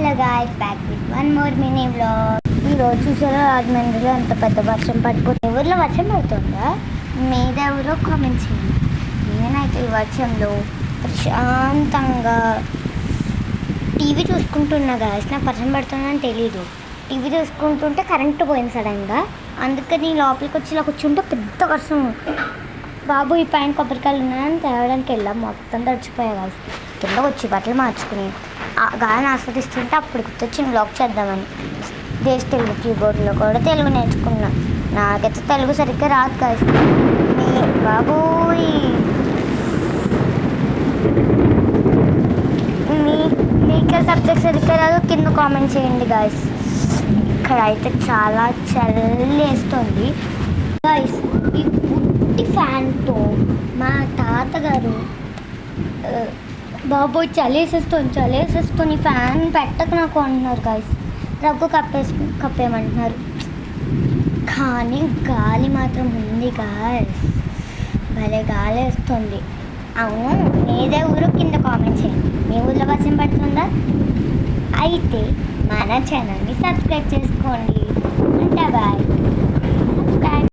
Hello guys, back with one more mini vlog. ఈరోజు చూసారా రాజమండ్రిలో అంత పెద్ద వర్షం పడిపోతుంది. ఊర్లో వర్షం పడుతుందా? మీద ఎవరో కామెంట్ చేయండి. నేనైతే ఈ వర్షంలో ప్రశాంతంగా టీవీ చూసుకుంటున్నా గాయ్స్. నాకు వర్షం పడుతుందని తెలీదు. టీవీ చూసుకుంటుంటే కరెంటు పోయింది సడన్గా. అందుకని లోపలికి వచ్చి ఇలా కూర్చుంటే పెద్ద వర్షం. బాబు ఈ పైన కొబ్బరికాయలు ఉన్నాయని తేవడానికి వెళ్ళాం. మొత్తం తడిచిపోయా గాయ్స్. కింద వచ్చి బట్టలు మార్చుకుని గాలిని ఆస్వాదిస్తుంటే అప్పుడు గుర్తొచ్చి బ్లాగ్ చేద్దామని దేశ తెలుగు కీబోర్డ్లో కూడా తెలుగు నేర్చుకున్నా. నాకైతే తెలుగు సరిగ్గా రాదు గాయ్స్. బాబోయ్, మీకే సబ్జెక్ట్ సరిగ్గా రాదు కింద కామెంట్ చేయండి గాయ్స్. ఇక్కడ అయితే చాలా చలి వేస్తుంది గాయ్స్. ఈ పుట్టి ఫ్యాన్తో మా తాతగారు బాబోయ్ చలేసేస్తుంది ఫ్యాన్ పెట్టక నాకు అంటున్నారు గాయస్. రగ్గు కప్పేయమంటున్నారు. కానీ గాలి మాత్రం ఉంది గాయస్, భలే గాలి వేస్తుంది. అవును, మీదే ఊరు కింద కామెంట్ చేయండి. మీ ఊళ్ళో వర్షం పడుతుందా? అయితే మన ఛానల్ని సబ్స్క్రైబ్ చేసుకోండి. అంటే బాయ్.